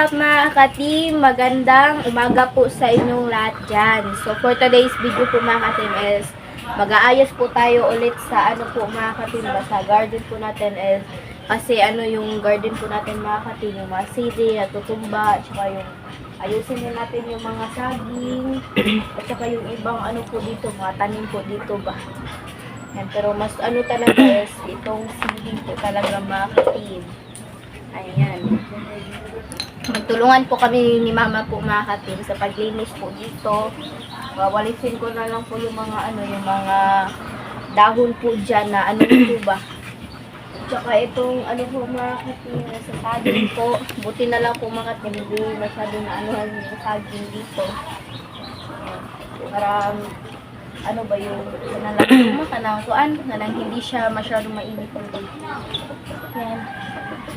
Mga ka-team, magandang umaga po sa inyong lahat dyan. So for today's video po mga ka-team is mag-aayos po tayo ulit sa ano po mga ka-team, sa garden po natin is kasi ano yung garden po natin mga ka-team, yung mga sili, natutumba, at saka yung ayusin din natin yung mga saging at saka yung ibang ano po dito, mga tanim po dito ba. Yan, pero mas ano talaga is itong sili po talaga mga ka-team. Ayan. Magtulungan po kami ni Mama po mga ka-team sa paglinis po dito. Wawalisin ko na lang po yung mga ano, yung mga dahon po dyan na ano po ba. Tsaka itong ano po mga ka-team sa saging po. Buti na lang po mga ka-team, hindi masyado na ano yung saging dito. Para ano ba yung nalagyan mo kanang kuan, kanang hindi siya masyadong mainit po dito. Yan.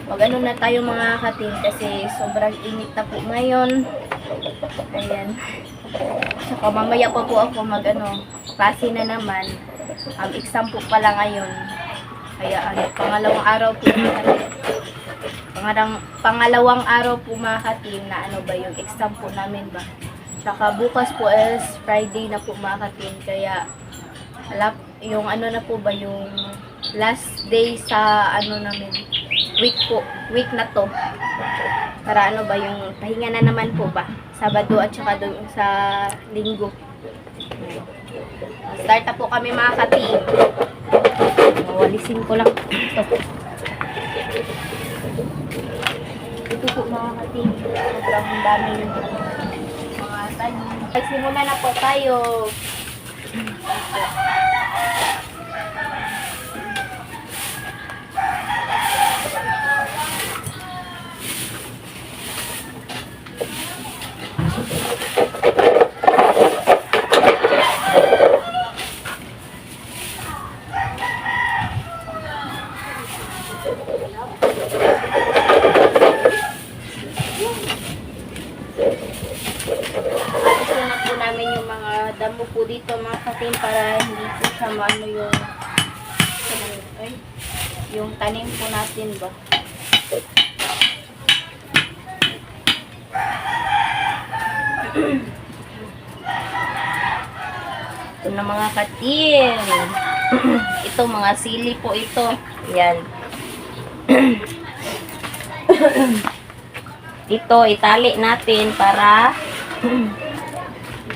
Mag-ano na tayo mga ka-team kasi sobrang init na po ngayon. Ayan. Saka mamaya pa po ako mag-ano, klase na naman. Exam po pala ngayon. Kaya ano, pangalawang araw po pangalawang araw po mga ka-team na ano ba yung exam po namin ba. Saka bukas po is Friday na po mga ka-team. Kaya yung ano na po ba yung last day sa ano namin week na to para ano ba yung pahinga na naman po ba Sabado at saka doon sa Linggo. Start na po kami mga ka-team. Walisin ko lang ito po mga ka-team, sobrang dami mga tanim. Magsimula na po tayo. Damo po dito mga ka-team para hindi po siya maano yung tanim po natin ba. Ito na mga ka-team. Ito mga sili po ito. Yan. Ito itali natin para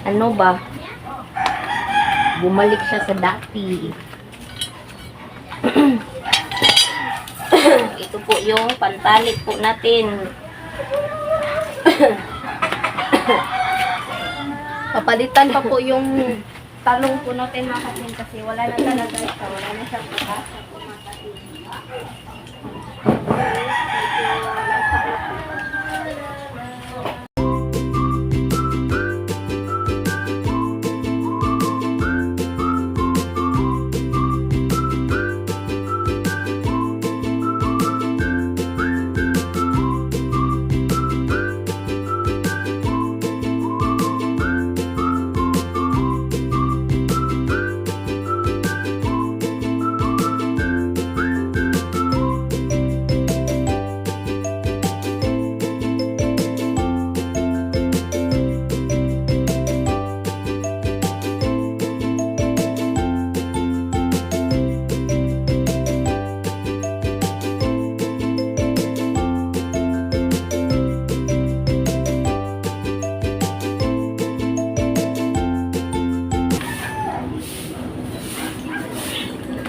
ano ba, bumalik siya sa dati. Ito po yung pantalit po natin. Papalitan pa po yung talong po natin mga ka-team kasi wala na talaga siya. Wala na siyang pag-asa po mga ka-team.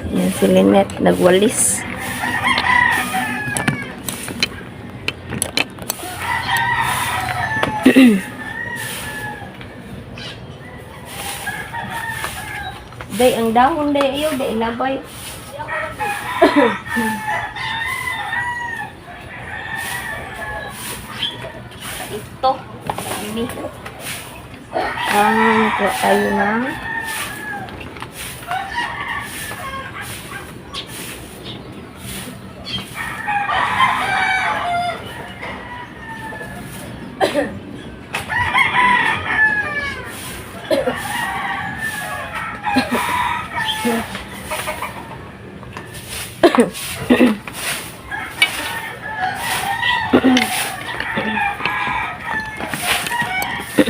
Yan si Lynette, nagwalis. Day, ang dahon day, ayaw, day, nabay. Ito, ini. Tayo na. Tama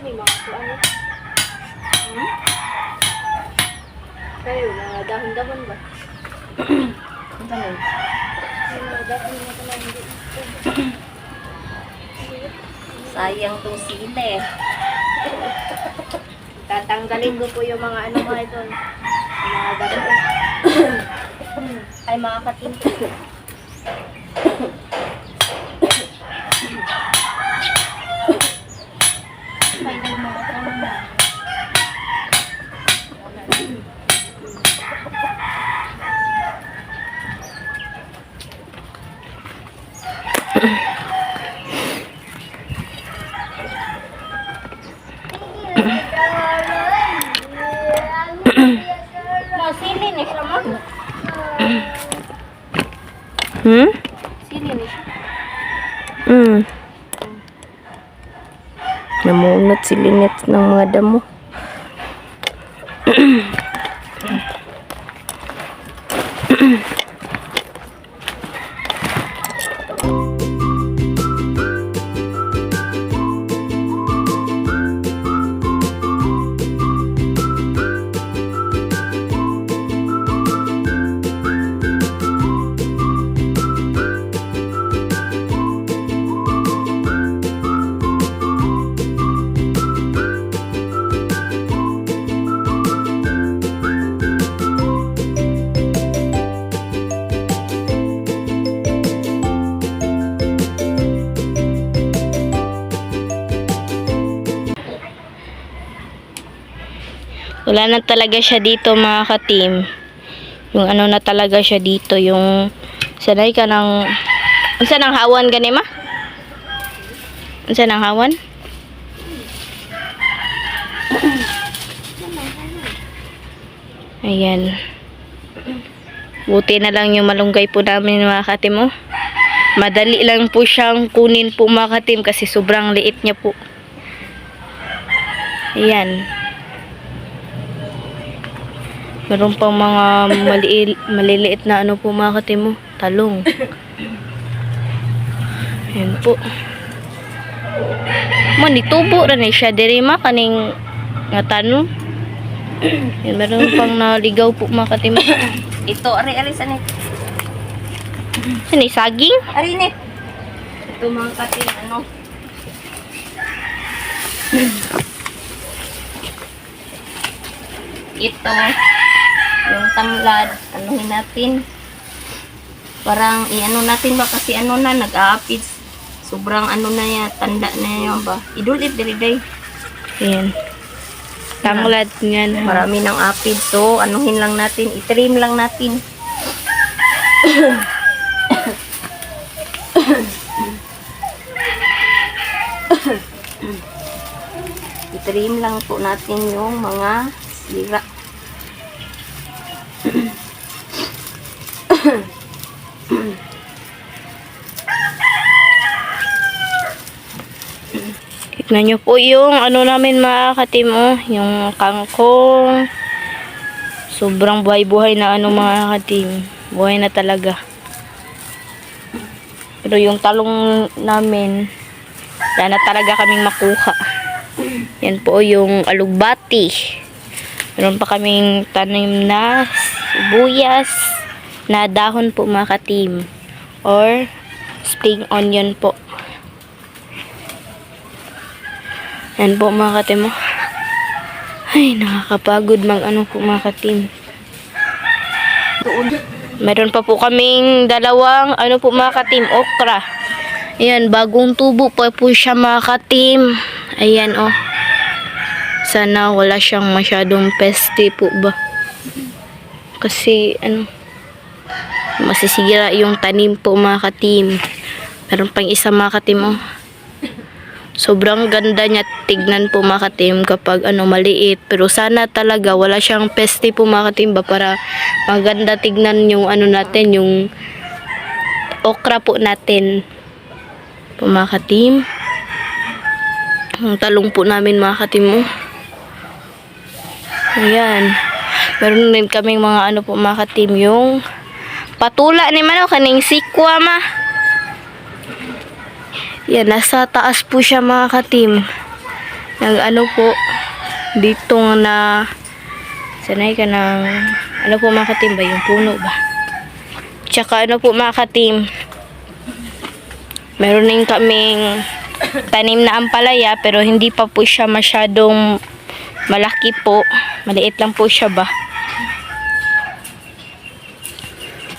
ni mga kuan. Kayo na dahon-dahon ba? Ang tanong. Sayang tong sili. Tatanggalin ko po yung mga ano mga ito. Mga dahon. Ay mga katinto. No, sili ni siya mo. Sili ni siya. Namunot si Lynette ng mga damo. Wala na talaga siya dito mga ka-team. Yung ano na talaga siya dito. Yung sanay ka ng... Unsa nang hawan gani ma? Unsa nang hawan? Ayan. Buti na lang yung malunggay po namin mga ka-team oh. Madali lang po siyang kunin po mga ka-team kasi sobrang liit niya po. Ayan. Meron pang mga maliliit na ano po mga ka-team oh. Talong. Ayan po. Manitubo rin siya diri ma kaning nga tanong. Ayan, meron pang naligaw po mga ka-team. Ito, ari sanit. Ano saging? Ari ni. Ito mga kating ano. Ito, yung tanglad, anuhin natin. Parang i-ano natin ba kasi ano na nag-aapid. Sobrang ano na yan, tanda na yan ba. Idulit diri day. Ayan. Tanglad nga na. Marami ng apid. So, anuhin lang natin, i-trim lang natin. I-trim lang po natin yung mga sira. Tignan nyo po yung ano namin mga ka-team oh. Yung kangkong. Sobrang buhay-buhay na ano mga ka-team. Buhay na talaga. Pero yung talong namin, wala na talaga kaming makuha. Yan po yung alugbati. Meron pa kaming tanim na sibuyas na dahon po mga ka-team. Or spring onion po. Yan po mga ka-team. Ay, nakakapagod ano po mga ka-team. Meron pa po kaming dalawang ano po mga ka-team, okra. Ayan, bagong tubo pa po siya mga ka-team. Ayan oh. Sana wala siyang masyadong peste po ba. Kasi ano, masisira yung tanim po mga ka-team. Meron pang isa mga ka-team oh. Sobrang ganda niya tignan po mga ka-team kapag ano maliit. Pero sana talaga wala siyang peste po mga ka-team ba para maganda tignan yung ano natin, yung okra po natin po mga ka-team. Ang talong po namin mga katim mo. Ayan. Meron din kaming mga ano po mga katim, yung patula ni Mano, kaning sikwa ma. Yan, nasa taas po siya mga katim. Nag ano po, dito na, sanay ka ng, ano po mga katim ba, yung puno ba? Tsaka ano po mga katim, meron din kaming tanim na ampalaya, pero hindi pa po siya masyadong malaki po. Maliit lang po siya ba.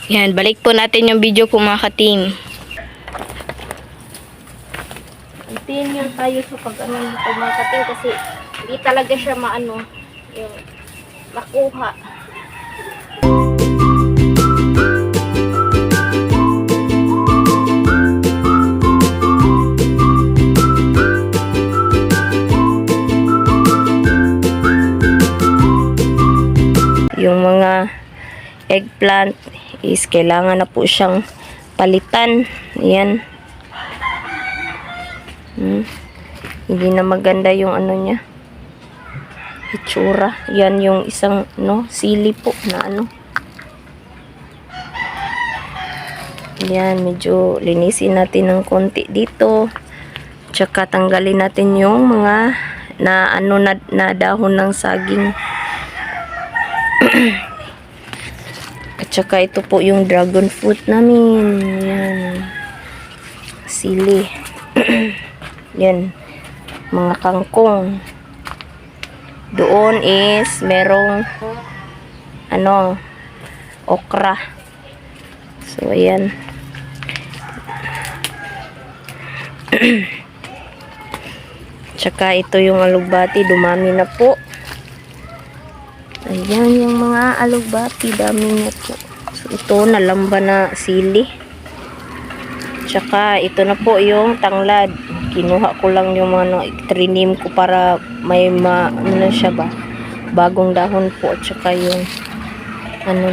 Yan, balik po natin yung video po mga katim. Continue tayo sa pag-ano nito mga katim kasi hindi talaga siya maano yung makuha. Yung mga eggplant is kailangan na po siyang palitan. Ayan. Hindi na maganda yung ano niya. Itsura. Yan yung isang sili po na ano. Yan, medyo linisin natin ng konti dito. Tsaka tanggalin natin yung mga na dahon ng saging. At saka ito po yung dragon fruit namin. Yan. Sili. Yan. Mga kangkong. Doon is merong okra. So, ayan. Tsaka ito yung alugbati. Dumami na po. Ayan yung mga alugbati, dami niya po. So, ito, nalamba na sili. Tsaka, ito na po yung tanglad. Kinuha ko lang yung mga trinim ko para may ano siya ba, bagong dahon po. At tsaka yung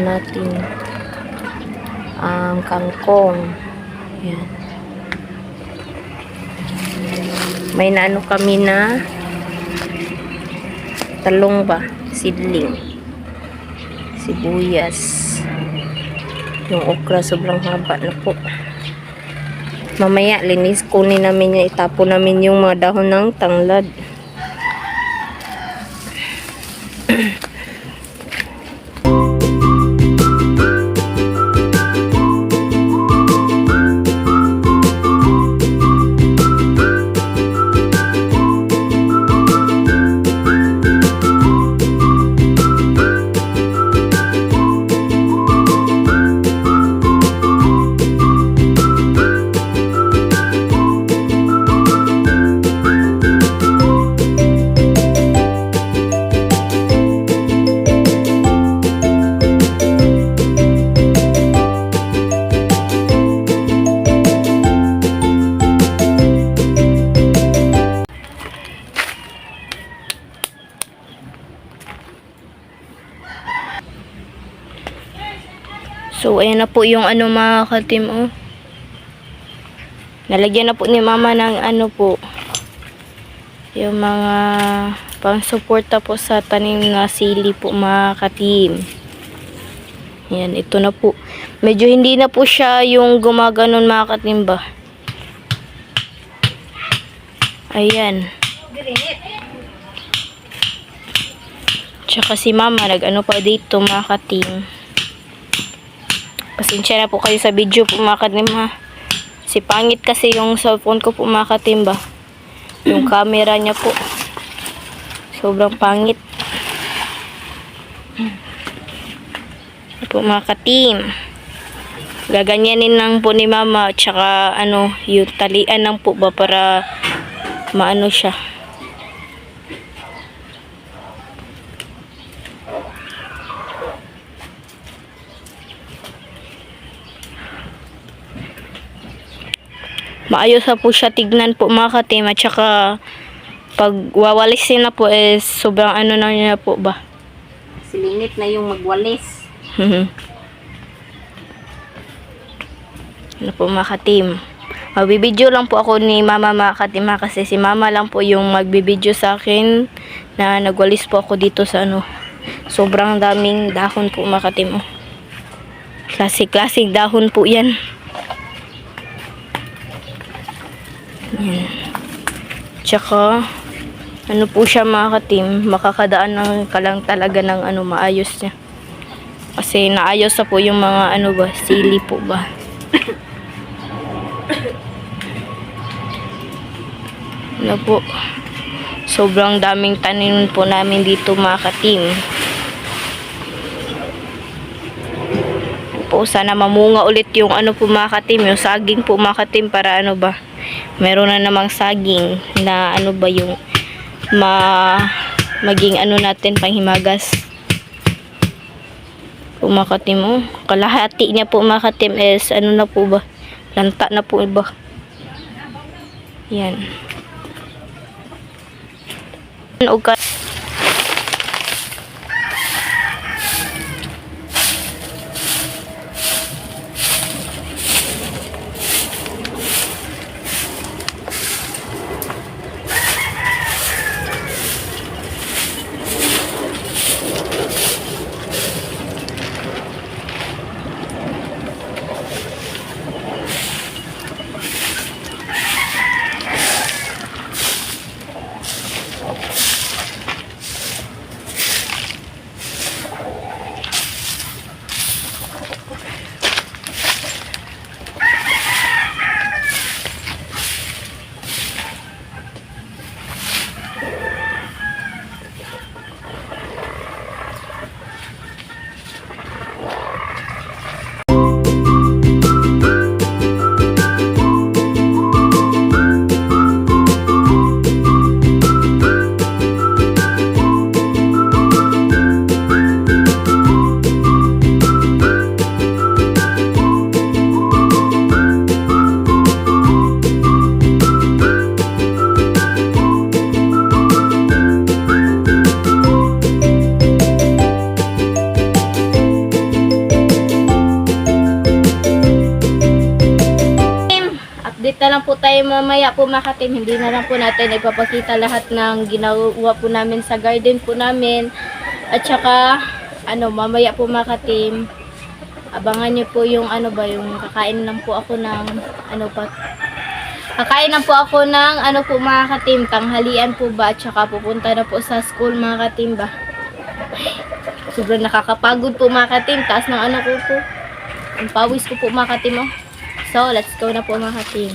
natin, kangkong. Ayan. May naano kami na talong ba? Seedling, sibuyas, yung okra sobrang haba na po. Mamaya linis kunin namin yan, itapon namin yung mga dahon ng tanglad. So, ayan na po yung mga katim, oh. Nalagyan na po ni mama ng po, yung mga pang-suporta po sa tanim na sili po mga katim. Ayan, ito na po. Medyo hindi na po siya yung gumaganon mga katim ba. Ayan. Tsaka si mama nag pa dito mga katim. Pasensya na po kayo sa video po mga katim ha. Si pangit kasi yung cellphone ko po mga katim ba. Yung camera niya po. Sobrang pangit. Po mga katim. Gaganyanin lang po ni mama. Tsaka yung talian lang po ba para maano siya. Maayos na po siya tignan po mga katim. At saka pag wawalisin na po is sobrang na niya po ba. Silingit na yung magwalis. Ano po mga katim. Magbibideo lang po ako ni Mama mga katim kasi si Mama lang po yung magbibideo sa akin na nagwalis po ako dito sa ano. Sobrang daming dahon po mga katim. Oh. Klasik-klasik dahon po yan. Yan. Tsaka, ano po siya mga katim, makakadaan ng kalang talaga ng ano, maayos niya. Kasi naayos na po yung mga ano ba, sili po ba. Ano po, sobrang daming tanim po namin dito mga katim. Po, sana mamunga ulit yung ano po mga katim, yung saging po mga katim para ano ba, meron na namang saging na ano ba yung maging ano natin panghimagas po mga katim. Oh, kalahati niya po mga katim is ano na po ba, lanta na po iba. Yan. Okay. Update na lang po tayo mamaya po mga katim. Hindi na lang po natin ipapakita lahat ng ginagawa po namin sa garden po namin. At saka, ano, mamaya po mga katim, abangan nyo po yung ano ba, yung kakain lang po ako ng, ano pa, kakain lang po ako ng, ano po mga katim, tanghalian po ba, at saka pupunta na po sa school mga katim ba. Sobrang nakakapagod po mga katim, taas ng ano ko po, ang pawis ko po mga katim oh. So, let's go na po mga katim.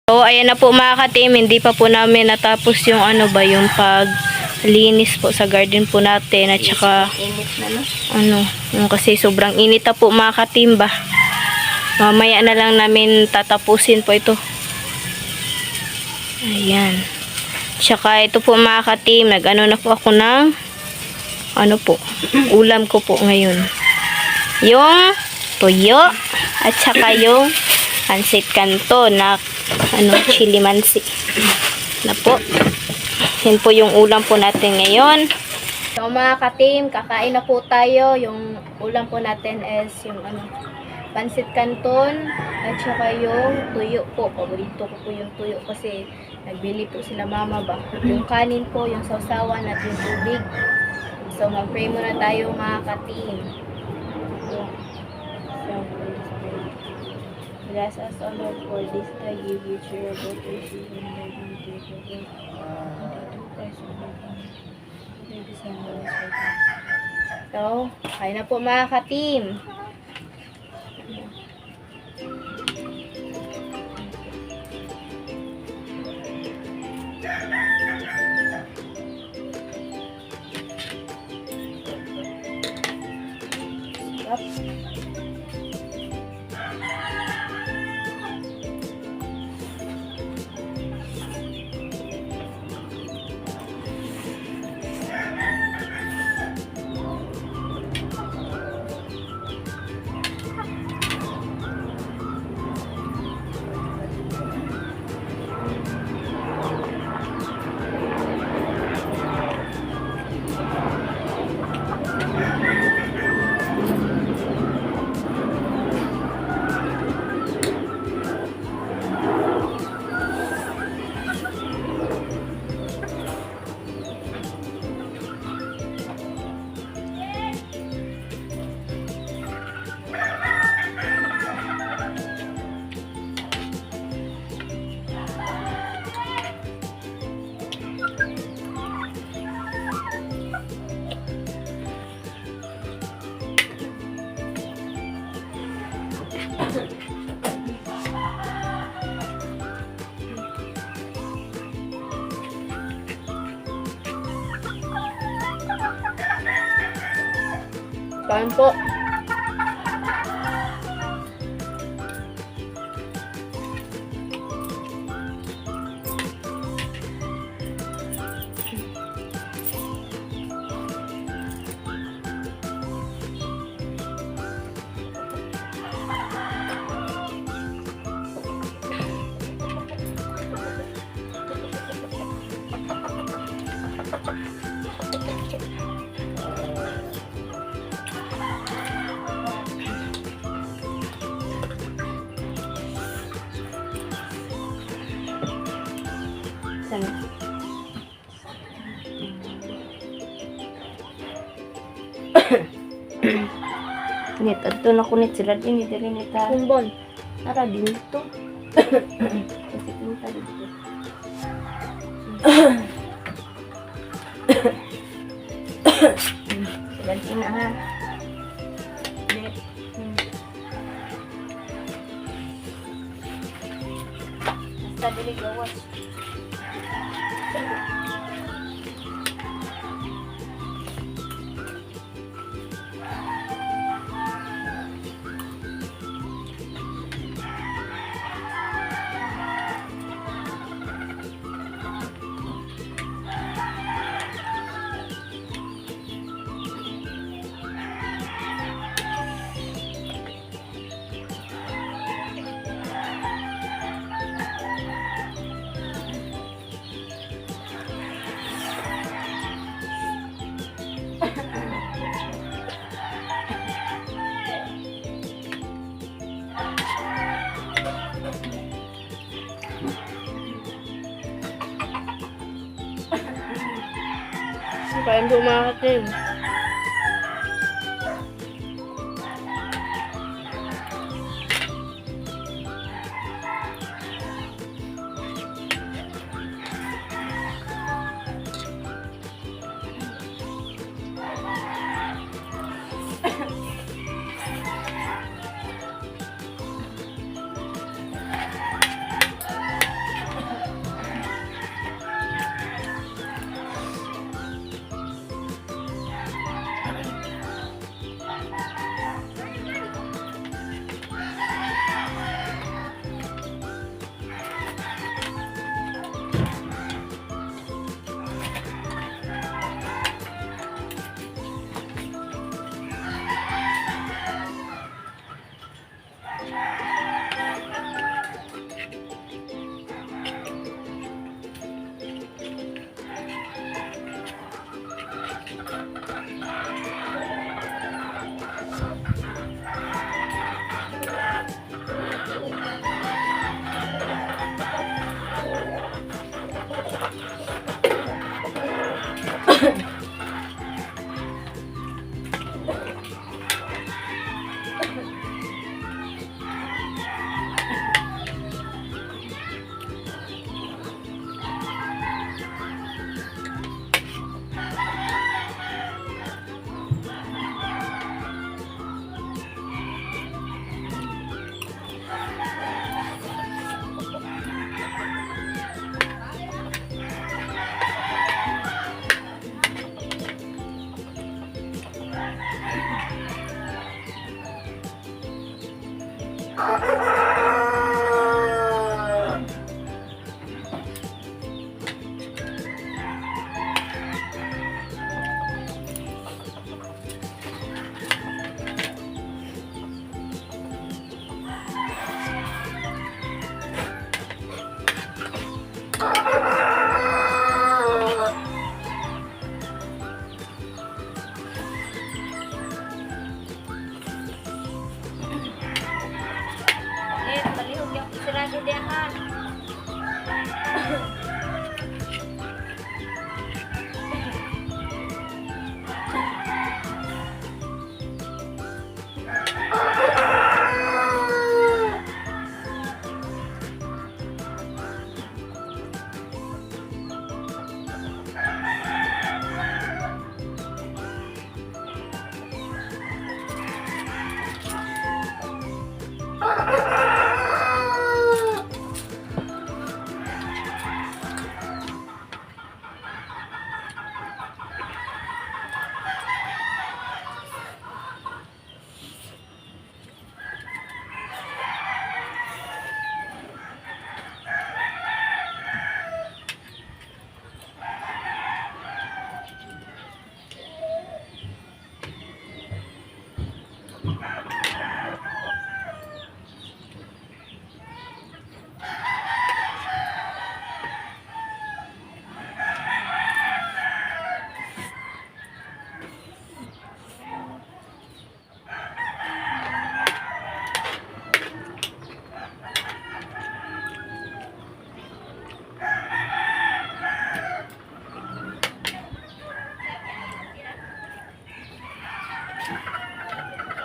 So, ayan na po mga katim. Hindi pa po namin natapos yung ano ba, yung paglinis po sa garden po natin. At saka, Init na no? ano, yung kasi sobrang init na po mga katim ba. Mamaya na lang namin tatapusin po ito. Ayan. Tsaka ito po mga katim, nag-ano na po ako ng, ano po, ulam ko po ngayon. Yung tuyo, at saka yung pansit kanto na ano, chili mansi na po. Yan po yung ulam po natin ngayon. So mga katim, kakain na po tayo. Yung ulam po natin is yung ano, pansit canton at saka yung tuyo po. Paborito ko po yung tuyo kasi nagbili po sila mama ba. Yung kanin po, yung sausawan at yung tubig. So mag-pray muna tayo mga katim. Bless us, O Lord, for this day give you cheer about your season and let me take your word. And to Christ, O Lord, ladies and boys, so, kain na po mga katim. Kain po. Sana. Nit, adto na kunit sila din, diri nita. Kumbon. Tara din ito. Kasi pinta dito. Sila din na ha. Nit. Basta dili gawas. Kain po mga katim.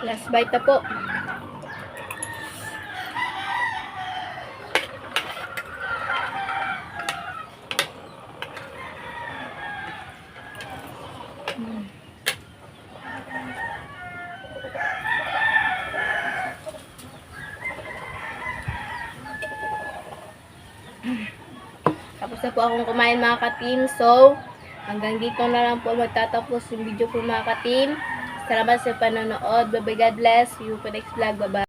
Last bite na po. Tapos na po akong kumain mga ka-team. So, hanggang dito na lang po magtatapos yung video po mga ka-team. Salamat sa panonood. Bye-bye, God bless. See you for next vlog. Bye-bye.